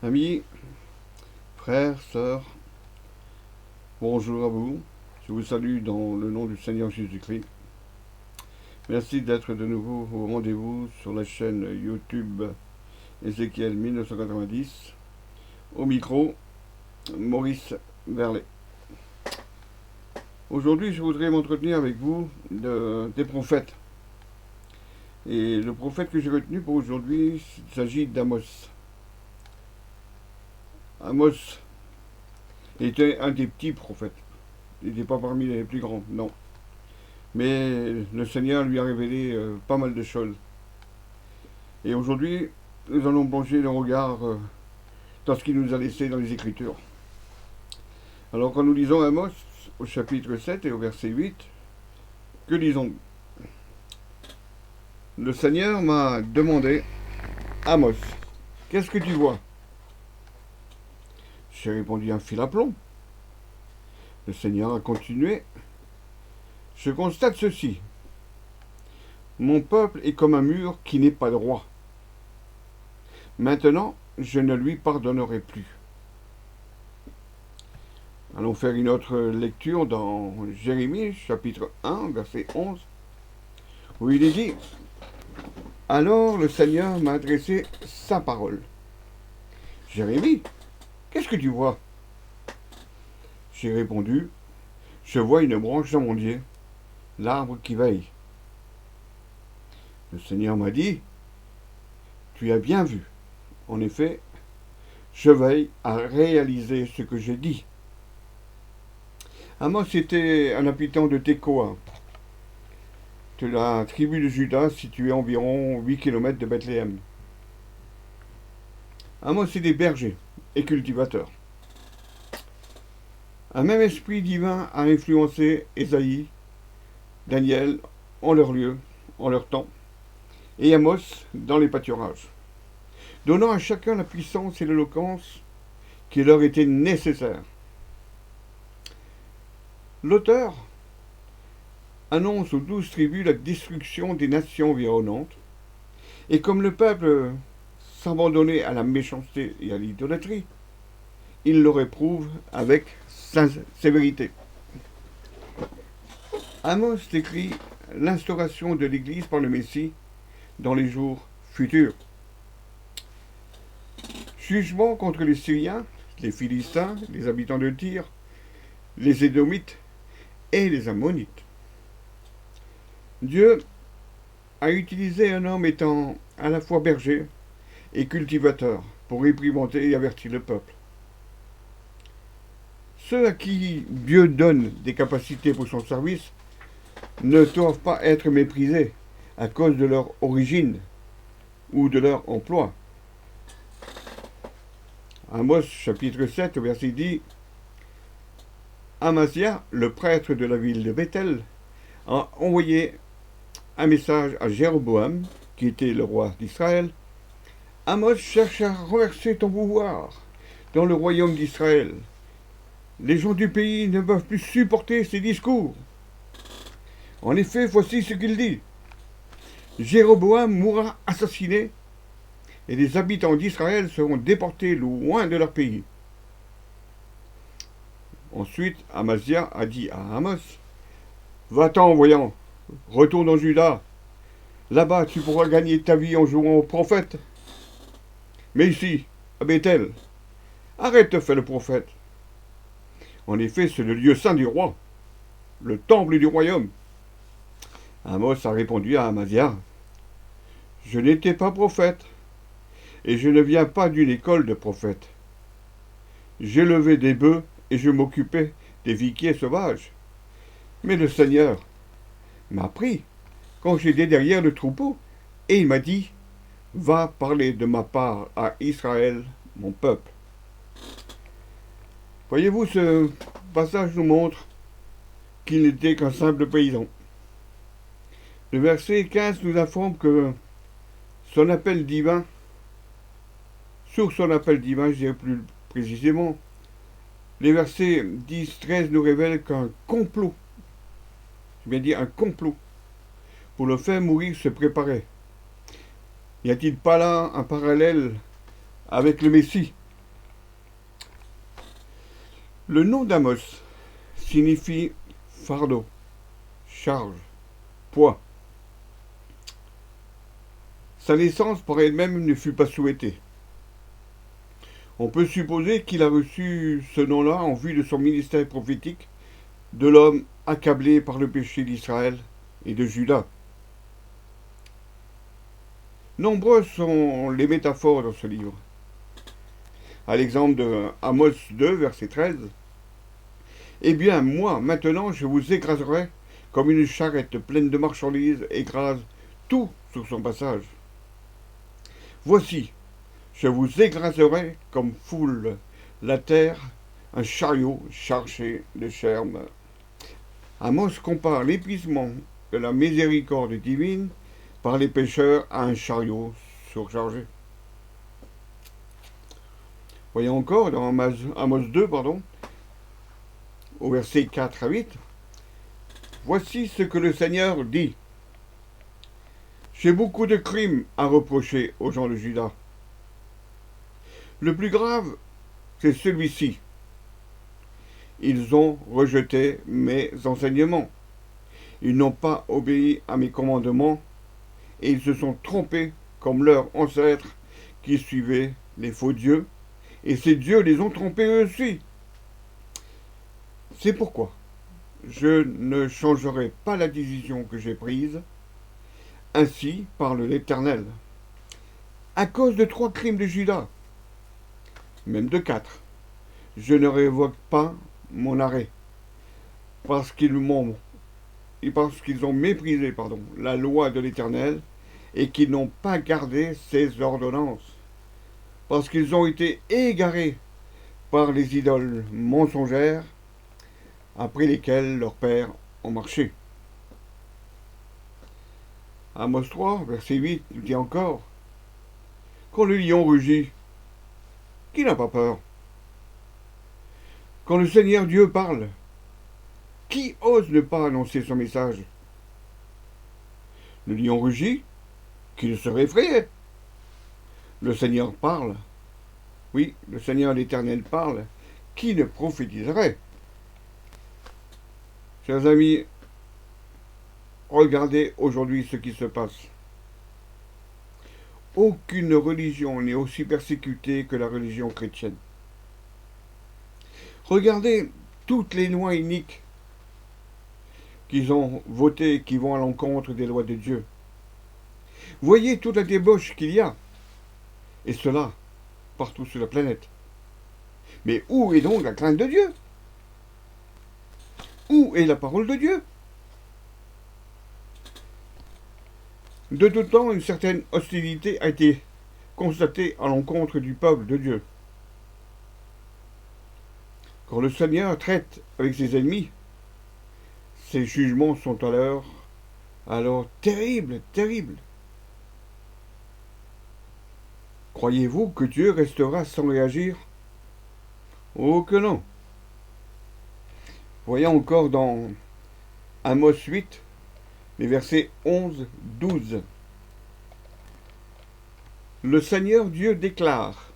Amis, frères, sœurs, bonjour à vous. Je vous salue dans le nom du Seigneur Jésus-Christ. Merci d'être de nouveau au rendez-vous sur la chaîne YouTube Ézéchiel 1990. Au micro, Maurice Verlet. Aujourd'hui, je voudrais m'entretenir avec vous des prophètes. Et le prophète que j'ai retenu pour aujourd'hui, il s'agit d'Amos. Amos était un des petits prophètes. Il n'était pas parmi les plus grands, non. Mais le Seigneur lui a révélé pas mal de choses. Et aujourd'hui, nous allons plonger le regard dans ce qu'il nous a laissé dans les Écritures. Alors quand nous lisons Amos au chapitre 7 et au verset 8, que lisons-nous? Le Seigneur m'a demandé, Amos, qu'est-ce que tu vois? J'ai répondu un fil à plomb. Le Seigneur a continué, je constate ceci. Mon peuple est comme un mur qui n'est pas droit. Maintenant, je ne lui pardonnerai plus. Allons faire une autre lecture dans Jérémie, chapitre 1, verset 11, où il est dit « Alors le Seigneur m'a adressé sa parole. Jérémie, qu'est-ce que tu vois ?» J'ai répondu « Je vois une branche d'amandier, l'arbre qui veille. » Le Seigneur m'a dit « Tu as bien vu. En effet, je veille à réaliser ce que j'ai dit. » Amos était un habitant de Tekoa, de la tribu de Juda, située à environ 8 km de Bethléem. Amos était berger et cultivateur. Un même esprit divin a influencé Ésaïe, Daniel en leur lieu, en leur temps, et Amos dans les pâturages, donnant à chacun la puissance et l'éloquence qui leur étaient nécessaires. L'auteur annonce aux 12 tribus la destruction des nations environnantes, et comme le peuple s'abandonnait à la méchanceté et à l'idolâtrie, il le réprouve avec sévérité. Amos décrit l'instauration de l'Église par le Messie dans les jours futurs. Jugement contre les Syriens, les Philistins, les habitants de Tyr, les Édomites et les Ammonites. Dieu a utilisé un homme étant à la fois berger et cultivateur pour réprimander et avertir le peuple. Ceux à qui Dieu donne des capacités pour son service ne doivent pas être méprisés à cause de leur origine ou de leur emploi. Amos chapitre 7 verset 10, Amasia, le prêtre de la ville de Bethel, a envoyé un message à Jéroboam, qui était le roi d'Israël. Amos cherche à renverser ton pouvoir dans le royaume d'Israël. Les gens du pays ne peuvent plus supporter ces discours. En effet, voici ce qu'il dit. Jéroboam mourra assassiné et les habitants d'Israël seront déportés loin de leur pays. Ensuite, Amasia a dit à Amos, va-t'en, voyant, retourne en Juda. Là-bas, tu pourras gagner ta vie en jouant au prophète. Mais ici, à Bethel, arrête de faire le prophète. En effet, c'est le lieu saint du roi, le temple du royaume. Amos a répondu à Amasia, je n'étais pas prophète, et je ne viens pas d'une école de prophètes. J'élevais des bœufs et je m'occupais des viquiers sauvages. Mais le Seigneur m'a pris quand j'étais derrière le troupeau, et il m'a dit, va parler de ma part à Israël, mon peuple. Voyez-vous, ce passage nous montre qu'il n'était qu'un simple paysan. Le verset 15 nous informe que son appel divin, sur son appel divin, je dirais plus précisément, les versets 10-13 nous révèlent qu'un complot, je viens dire un complot, pour le faire mourir se préparait. N'y a-t-il pas là un parallèle avec le Messie, Le nom d'Amos signifie fardeau, charge, poids. Sa naissance par elle-même ne fut pas souhaitée. On peut supposer qu'il a reçu ce nom-là en vue de son ministère prophétique de l'homme accablé par le péché d'Israël et de Juda. Nombreuses sont les métaphores dans ce livre. À l'exemple de Amos 2, verset 13. Eh bien, moi, maintenant, je vous écraserai comme une charrette pleine de marchandises écrase tout sur son passage. Voici, je vous écraserai comme foule la terre, un chariot chargé de germes. Amos compare l'épuisement de la miséricorde divine par les pécheurs à un chariot surchargé. Voyons encore dans Amos 2, au verset 4 à 8. Voici ce que le Seigneur dit. J'ai beaucoup de crimes à reprocher aux gens de Juda. Le plus grave, c'est celui-ci. Ils ont rejeté mes enseignements. Ils n'ont pas obéi à mes commandements et ils se sont trompés comme leurs ancêtres qui suivaient les faux dieux. Et ces dieux les ont trompés eux aussi. C'est pourquoi je ne changerai pas la décision que j'ai prise. Ainsi parle l'Éternel. À cause de 3 crimes de Juda, même de 4, je ne révoque pas mon arrêt, parce qu'ils ont méprisé la loi de l'Éternel et qu'ils n'ont pas gardé ses ordonnances, parce qu'ils ont été égarés par les idoles mensongères après lesquelles leurs pères ont marché. Amos 3, verset 8, nous dit encore, quand le lion rugit, qui n'a pas peur? Quand le Seigneur Dieu parle, qui ose ne pas annoncer son message? Le lion rugit, qui ne serait effrayé? Le Seigneur parle, oui, le Seigneur l'Éternel parle, qui ne prophétiserait? Chers amis, regardez aujourd'hui ce qui se passe. Aucune religion n'est aussi persécutée que la religion chrétienne. Regardez toutes les lois iniques qu'ils ont votées, qui vont à l'encontre des lois de Dieu. Voyez toute la débauche qu'il y a, et cela partout sur la planète. Mais où est donc la crainte de Dieu? Où est la parole de Dieu? De tout temps, une certaine hostilité a été constatée à l'encontre du peuple de Dieu. Quand le Seigneur traite avec ses ennemis, ses jugements sont alors terribles, terribles. Croyez-vous que Dieu restera sans réagir? Oh que non. Voyons encore dans Amos 8, les versets 11-12. Le Seigneur Dieu déclare,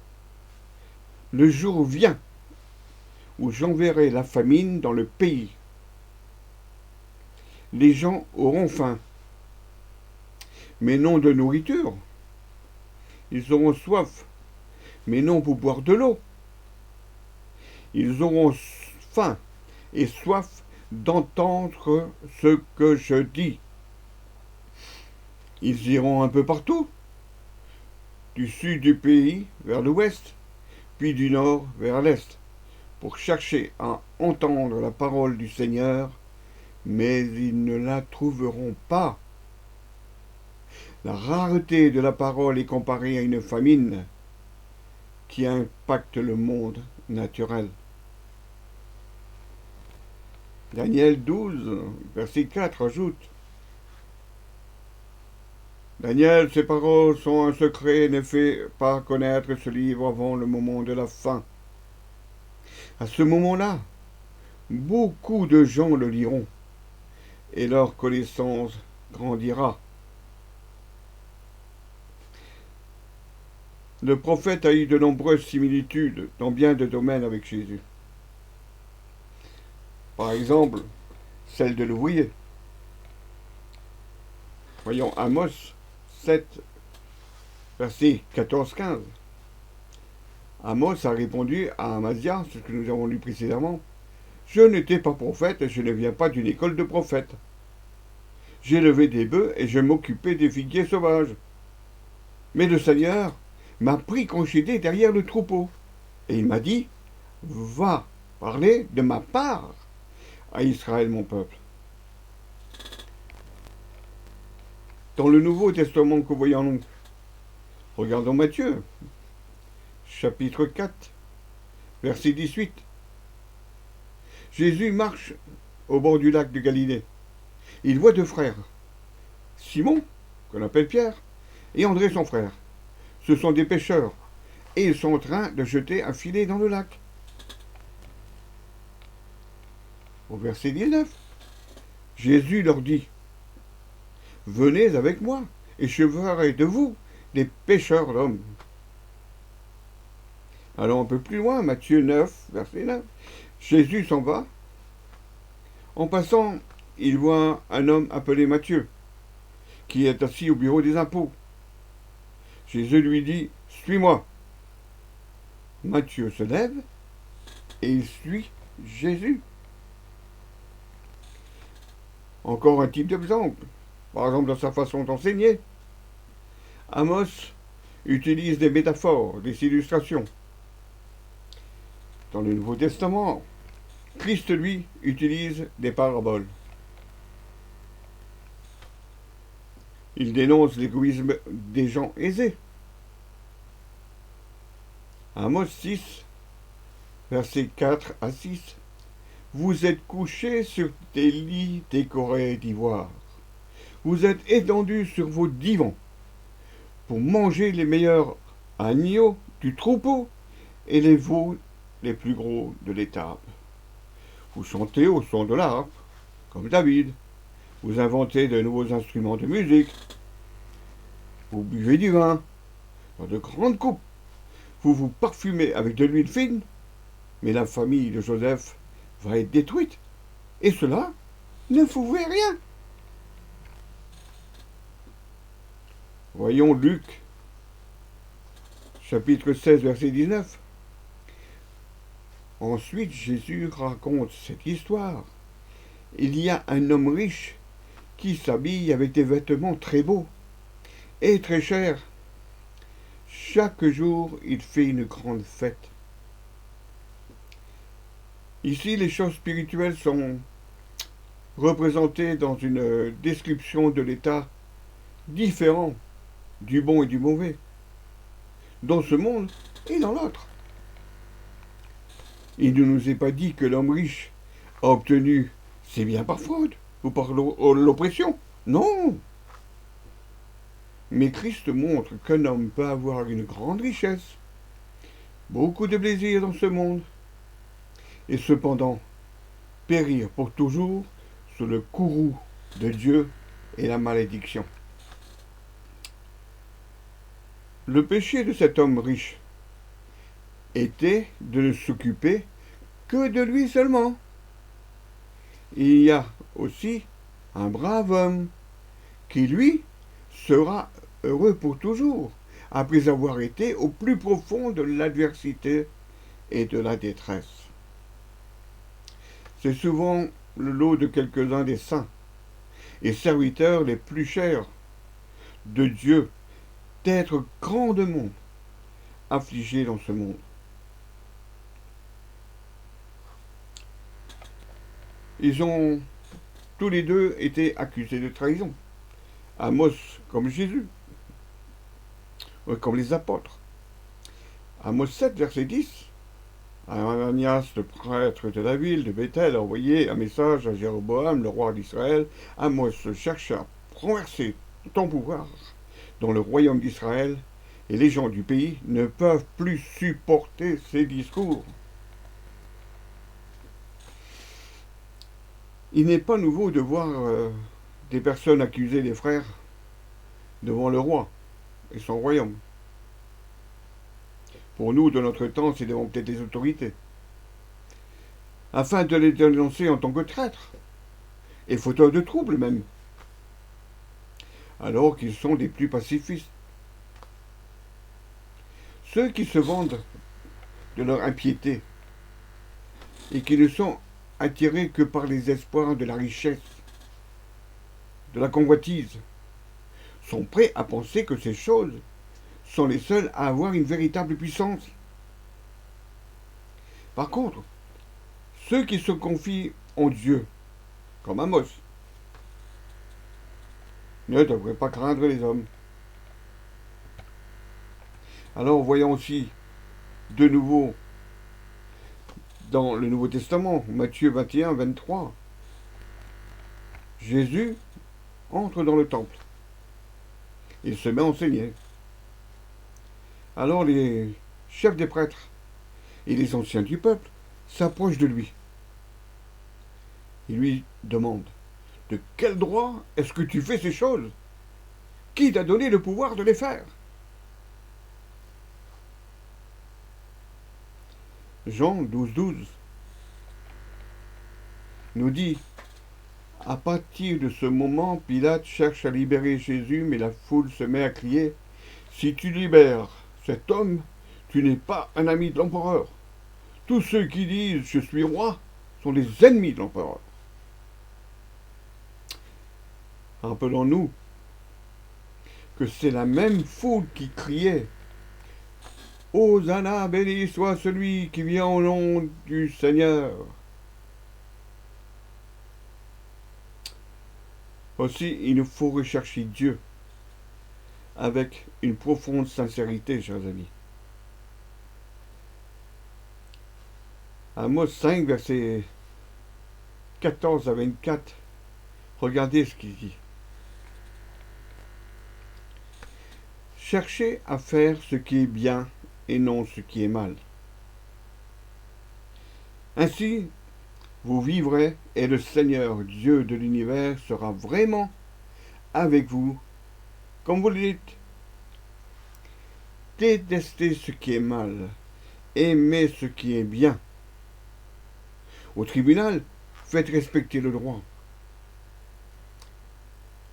le jour vient où j'enverrai la famine dans le pays. Les gens auront faim, mais non de nourriture. Ils auront soif, mais non pour boire de l'eau. Ils auront faim et soif d'entendre ce que je dis. Ils iront un peu partout, du sud du pays vers l'ouest, puis du nord vers l'est, pour chercher à entendre la parole du Seigneur, mais ils ne la trouveront pas. La rareté de la parole est comparée à une famine qui impacte le monde naturel. Daniel 12, verset 4 ajoute: Daniel, ces paroles sont un secret, ne fais pas connaître ce livre avant le moment de la fin. À ce moment-là, beaucoup de gens le liront et leur connaissance grandira. Le prophète a eu de nombreuses similitudes dans bien de domaines avec Jésus. Par exemple, celle de l'ouvrier. Voyons Amos 7, verset 14-15. Amos a répondu à Amasia, ce que nous avons lu précédemment. Je n'étais pas prophète et je ne viens pas d'une école de prophètes. J'élevais des bœufs et je m'occupais des figuiers sauvages. Mais le Seigneur m'a pris congédé derrière le troupeau. Et il m'a dit, va parler de ma part à Israël, mon peuple. Dans le Nouveau Testament que voyons-nous? Regardons Matthieu, chapitre 4, verset 18. Jésus marche au bord du lac de Galilée. Il voit deux frères, Simon, qu'on appelle Pierre, et André son frère. Ce sont des pêcheurs, et ils sont en train de jeter un filet dans le lac. Au verset 19, Jésus leur dit, venez avec moi, et je ferai de vous des pêcheurs d'hommes. Allons un peu plus loin, Matthieu 9, verset 9. Jésus s'en va. En passant, il voit un homme appelé Matthieu, qui est assis au bureau des impôts. Jésus lui dit, suis-moi. Matthieu se lève et il suit Jésus. Encore un type d'exemple, par exemple dans sa façon d'enseigner. Amos utilise des métaphores, des illustrations. Dans le Nouveau Testament, Christ, lui, utilise des paraboles. Il dénonce l'égoïsme des gens aisés. Amos 6, versets 4 à 6. Vous êtes couchés sur des lits décorés d'ivoire. Vous êtes étendus sur vos divans pour manger les meilleurs agneaux du troupeau et les veaux les plus gros de l'étable. Vous chantez au son de l'harpe, comme David. Vous inventez de nouveaux instruments de musique. Vous buvez du vin dans de grandes coupes. Vous vous parfumez avec de l'huile fine. Mais la famille de Joseph va être détruite. Et cela ne vous fait rien. Voyons Luc, chapitre 16, verset 19. Ensuite, Jésus raconte cette histoire. Il y a un homme riche qui s'habille avec des vêtements très beaux et très chers. Chaque jour, il fait une grande fête. Ici, les choses spirituelles sont représentées dans une description de l'état différent du bon et du mauvais, dans ce monde et dans l'autre. Il ne nous est pas dit que l'homme riche a obtenu ses biens par fraude ou par l'oppression. Non. Mais Christ montre qu'un homme peut avoir une grande richesse, beaucoup de plaisir dans ce monde, et cependant périr pour toujours sous le courroux de Dieu et la malédiction. Le péché de cet homme riche était de ne s'occuper que de lui seulement. Il y a aussi un brave homme qui, lui, sera heureux pour toujours, après avoir été au plus profond de l'adversité et de la détresse. C'est souvent le lot de quelques-uns des saints et serviteurs les plus chers de Dieu d'être grandement affligés dans ce monde. Ils ont tous les deux été accusés de trahison. Amos comme Jésus, comme les apôtres. Amos 7, verset 10. Ananias, le prêtre de la ville de Bethel, a envoyé un message à Jéroboam, le roi d'Israël. Amos cherche à renverser ton pouvoir dans le royaume d'Israël, et les gens du pays ne peuvent plus supporter ces discours. Il n'est pas nouveau de voir des personnes accuser les frères devant le roi et son royaume. Pour nous, de notre temps, c'est devant peut-être les autorités. afin de les dénoncer en tant que traîtres, et fauteurs de troubles même, alors qu'ils sont les plus pacifistes. Ceux qui se vendent de leur impiété et qui ne sont attirés que par les espoirs de la richesse, de la convoitise, sont prêts à penser que ces choses sont les seules à avoir une véritable puissance. Par contre, ceux qui se confient en Dieu, comme Amos, ne devraient pas craindre les hommes. Alors voyons aussi de nouveau dans le Nouveau Testament, Matthieu 21, 23, Jésus entre dans le temple. Il se met à enseigner. Alors les chefs des prêtres et les anciens du peuple s'approchent de lui. Ils lui demandent: de quel droit est-ce que tu fais ces choses? Qui t'a donné le pouvoir de les faire? Jean 12, 12 nous dit: à partir de ce moment, Pilate cherche à libérer Jésus, mais la foule se met à crier: si tu libères cet homme, tu n'es pas un ami de l'empereur. Tous ceux qui disent je suis roi sont les ennemis de l'empereur. Rappelons-nous que c'est la même foule qui criait: Hosanna, béni soit celui qui vient au nom du Seigneur. Aussi, il nous faut rechercher Dieu avec une profonde sincérité, chers amis. Amos 5, versets 14 à 24, regardez ce qu'il dit. Cherchez à faire ce qui est bien et non ce qui est mal. Ainsi, vous vivrez et le Seigneur, Dieu de l'univers, sera vraiment avec vous, comme vous le dites. Détestez ce qui est mal, aimez ce qui est bien. Au tribunal, faites respecter le droit.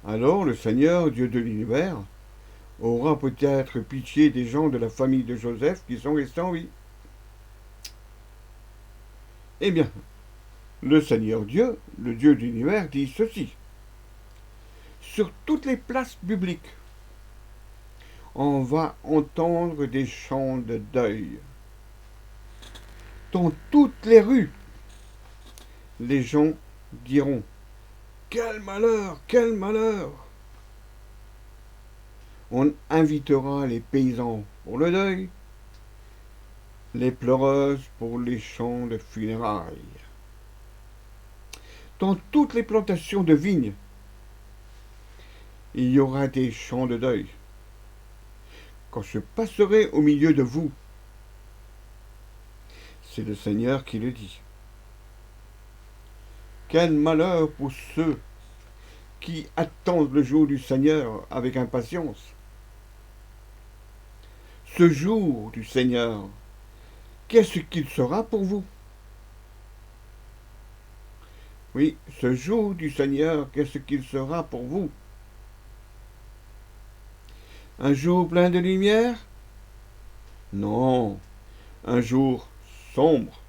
Alors le Seigneur, Dieu de l'univers, aura peut-être pitié des gens de la famille de Joseph qui sont restés en vie. Eh bien, le Seigneur Dieu, le Dieu de l'univers, dit ceci: sur toutes les places publiques, on va entendre des chants de deuil. Dans toutes les rues, les gens diront: quel malheur, quel malheur! On invitera les paysans pour le deuil, les pleureuses pour les chants de funérailles. Dans toutes les plantations de vignes, il y aura des chants de deuil. Quand je passerai au milieu de vous, c'est le Seigneur qui le dit. Quel malheur pour ceux qui attendent le jour du Seigneur avec impatience. Ce jour du Seigneur, qu'est-ce qu'il sera pour vous? Oui, ce jour du Seigneur, qu'est-ce qu'il sera pour vous? Un jour plein de lumière? Non, un jour sombre.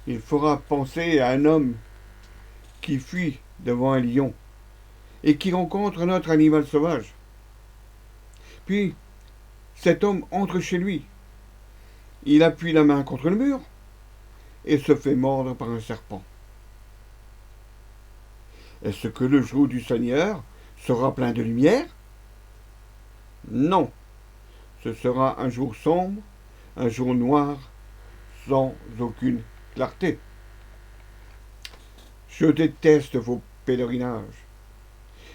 Il fera penser à un homme qui fuit devant un lion et qui rencontre un autre animal sauvage. Puis, cet homme entre chez lui. Il appuie la main contre le mur et se fait mordre par un serpent. Est-ce que le jour du Seigneur sera plein de lumière? Non, ce sera un jour sombre, un jour noir, sans aucune clarté. Je déteste vos pèlerinages.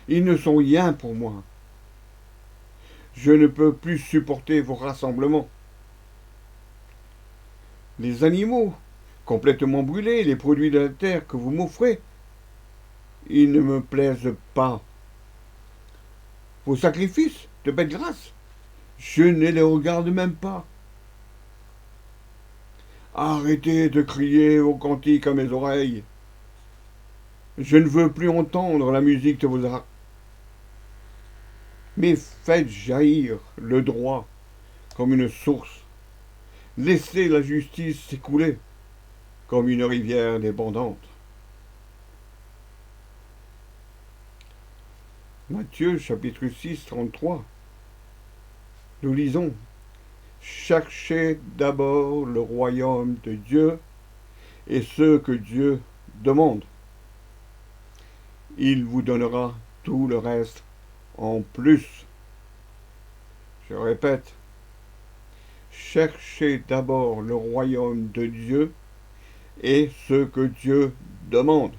Ils ne sont rien pour moi. Je ne peux plus supporter vos rassemblements. Les animaux complètement brûlés, les produits de la terre que vous m'offrez, ils ne me plaisent pas. Vos sacrifices de bête grâce, je ne les regarde même pas. Arrêtez de crier vos cantiques à mes oreilles. Je ne veux plus entendre la musique de vos arts. Mais faites jaillir le droit comme une source. Laissez la justice s'écouler comme une rivière débordante. Matthieu chapitre 6, 33. Nous lisons: cherchez d'abord le royaume de Dieu et ce que Dieu demande. Il vous donnera tout le reste en plus. Je répète, cherchez d'abord le royaume de Dieu et ce que Dieu demande.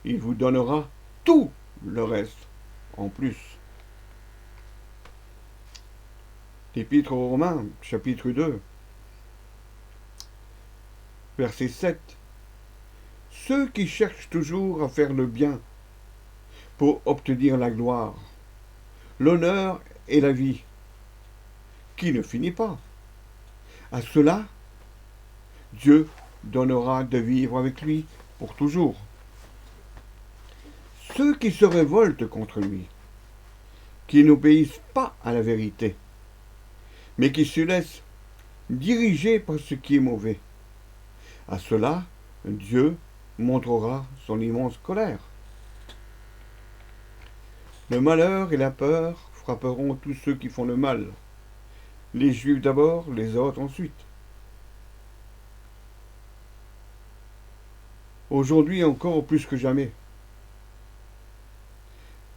Il vous donnera tout le reste en plus. L'Épître aux Romains, chapitre 2, verset 7. Ceux qui cherchent toujours à faire le bien pour obtenir la gloire, l'honneur et la vie, qui ne finit pas. À cela, Dieu donnera de vivre avec lui pour toujours. Ceux qui se révoltent contre lui, qui n'obéissent pas à la vérité, mais qui se laissent diriger par ce qui est mauvais, à cela, Dieu montrera son immense colère. Le malheur et la peur frapperont tous ceux qui font le mal, les Juifs d'abord, les autres ensuite. Aujourd'hui encore plus que jamais,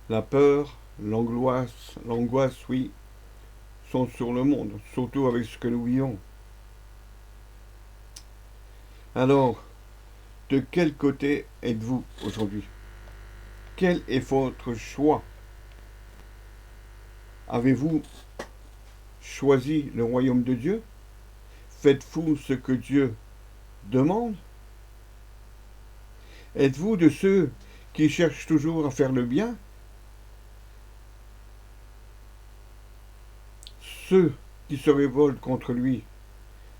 la peur, l'angoisse, oui, sont sur le monde, surtout avec ce que nous vivons. Alors, de quel côté êtes-vous aujourd'hui? Quel est votre choix? Avez-vous choisi le royaume de Dieu? Faites-vous ce que Dieu demande? Êtes-vous de ceux qui cherchent toujours à faire le bien? Ceux qui se révoltent contre lui,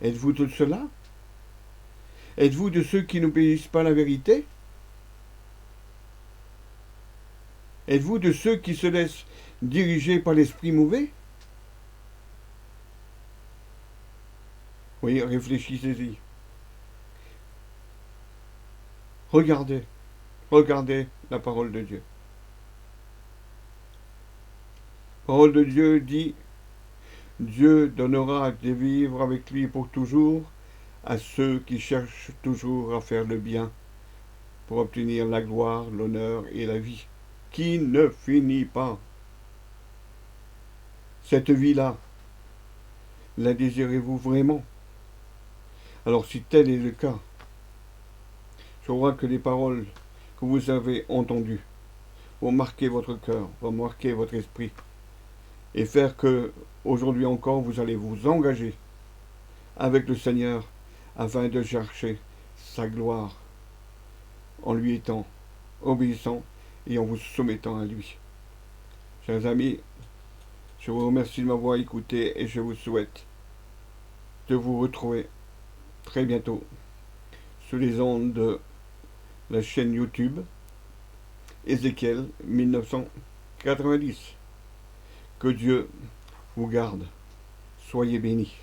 êtes-vous de cela? Êtes-vous de ceux qui n'obéissent pas à la vérité? Êtes-vous de ceux qui se laissent diriger par l'esprit mauvais? Oui, réfléchissez-y. Regardez la parole de Dieu. La parole de Dieu dit: Dieu donnera de vivre avec lui pour toujours à ceux qui cherchent toujours à faire le bien pour obtenir la gloire, l'honneur et la vie, qui ne finit pas. Cette vie-là, la désirez-vous vraiment? Alors si tel est le cas, je crois que les paroles que vous avez entendues vont marquer votre cœur, vont marquer votre esprit, et faire que, aujourd'hui encore, vous allez vous engager avec le Seigneur afin de chercher sa gloire en lui étant obéissant et en vous soumettant à lui. Chers amis, je vous remercie de m'avoir écouté et je vous souhaite de vous retrouver très bientôt sur les ondes de la chaîne YouTube Ézéchiel 1990. Que Dieu vous garde. Soyez bénis.